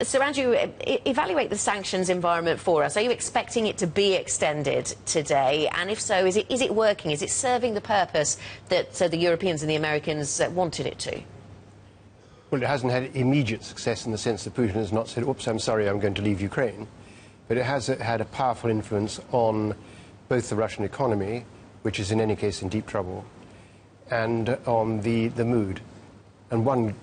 So, Andrew, evaluate the sanctions environment for us. Are you expecting it to be extended today? And if so, is it working? Is it serving the purpose that the Europeans and the Americans wanted it to? Well, it hasn't had immediate success in the sense that Putin has not said, oops, I'm sorry, I'm going to leave Ukraine. But it has had a powerful influence on both the Russian economy, which is in any case in deep trouble, and on the mood. And one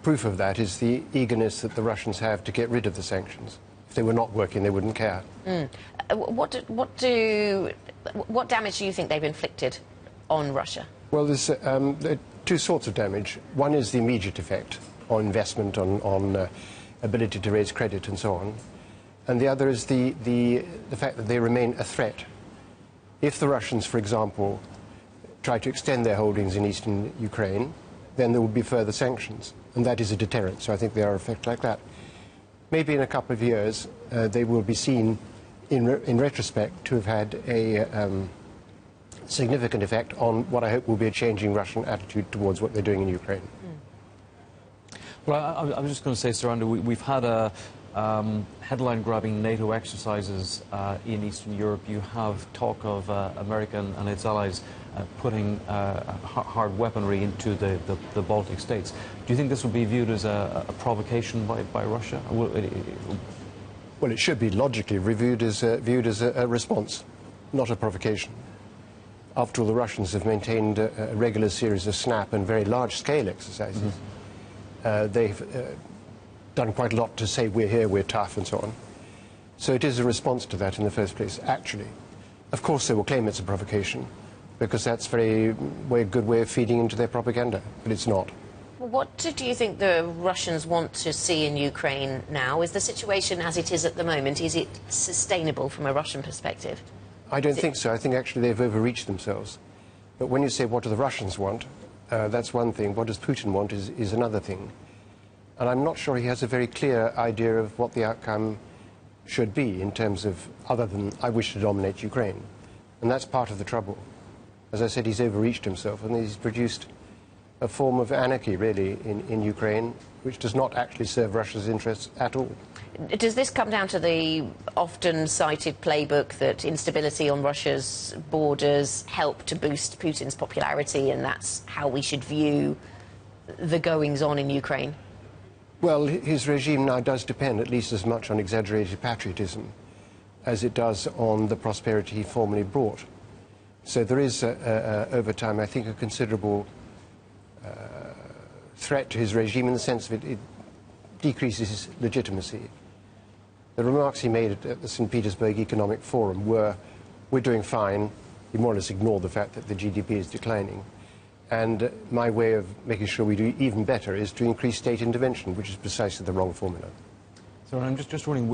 proof of that is the eagerness that the Russians have to get rid of the sanctions. If they were not working, they wouldn't care. What damage do you think they've inflicted on Russia? Well, there are two sorts of damage. One is the immediate effect on investment, on ability to raise credit and so on. And the other is the fact that they remain a threat. If the Russians, for example, try to extend their holdings in eastern Ukraine, then there will be further sanctions. And that is a deterrent, so I think they are an effect like that. Maybe in a couple of years, they will be seen, in retrospect, to have had a significant effect on what I hope will be a changing Russian attitude towards what they're doing in Ukraine. Well, I was just going to say, Sir Andrew, we've had headline-grabbing NATO exercises in Eastern Europe. You have talk of America and its allies putting hard weaponry into the Baltic states. Do you think this would be viewed as a provocation by Russia? Well, it should be logically viewed as a response, not a provocation. After all, the Russians have maintained a regular series of snap and very large-scale exercises. They've done quite a lot to say we're here, we're tough, and so on. So it is a response to that in the first place, actually. Of course, they will claim it's a provocation, because that's a good way of feeding into their propaganda, but it's not. What do you think the Russians want to see in Ukraine now? Is the situation as it is at the moment, is it sustainable from a Russian perspective? I don't think so. I think actually they've overreached themselves. But when you say what do the Russians want, that's one thing. What does Putin want is another thing. And I'm not sure he has a very clear idea of what the outcome should be in terms of, other than, I wish to dominate Ukraine. And that's part of the trouble. As I said, he's overreached himself, and he's produced a form of anarchy, really, in Ukraine, which does not actually serve Russia's interests at all. Does this come down to the often cited playbook that instability on Russia's borders help to boost Putin's popularity, and that's how we should view the goings-on in Ukraine? Well, his regime now does depend at least as much on exaggerated patriotism as it does on the prosperity he formerly brought. So there is, over time, I think, a considerable threat to his regime in the sense that it decreases his legitimacy. The remarks he made at the St. Petersburg Economic Forum were, we're doing fine. He more or less ignored the fact that the GDP is declining. And my way of making sure we do even better is to increase state intervention, which is precisely the wrong formula. So I'm just wondering,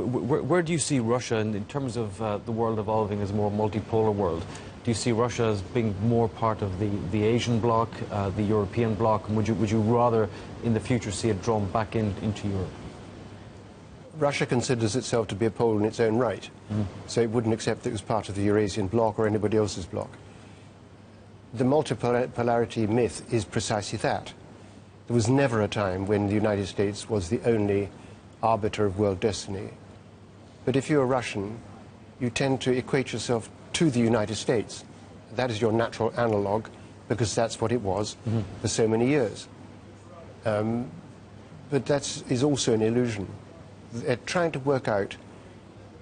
where do you see Russia in terms of the world evolving as a more multipolar world? Do you see Russia as being more part of the Asian bloc, the European bloc, and would you rather in the future see it drawn back into Europe? Russia considers itself to be a pole in its own right, so it wouldn't accept that it was part of the Eurasian bloc or anybody else's bloc. The multipolarity myth is precisely that. There was never a time when the United States was the only arbiter of world destiny. But if you're a Russian, you tend to equate yourself to the United States. That is your natural analog, because that's what it was for so many years. But that is also an illusion. They're trying to work out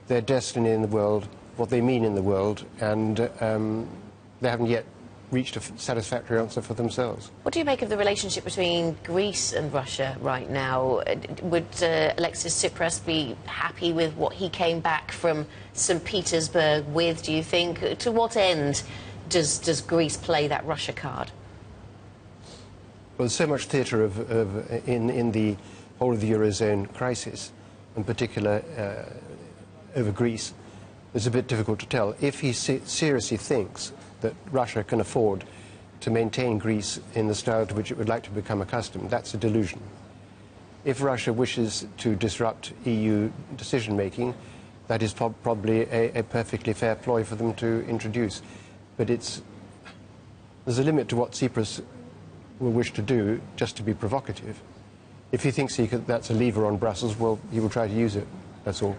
their destiny in the world, what they mean in the world, and they haven't yet reached a satisfactory answer for themselves. What do you make of the relationship between Greece and Russia right now? Would Alexis Tsipras be happy with what he came back from St. Petersburg with, do you think? To what end does Greece play that Russia card? Well, there's so much theatre in the whole of the Eurozone crisis, in particular over Greece. It's a bit difficult to tell. If he seriously thinks that Russia can afford to maintain Greece in the style to which it would like to become accustomed, that's a delusion. If Russia wishes to disrupt EU decision-making, that is probably a perfectly fair ploy for them to introduce. But there's a limit to what Tsipras will wish to do just to be provocative. if he thinks that's a lever on Brussels, well, he will try to use it. That's all.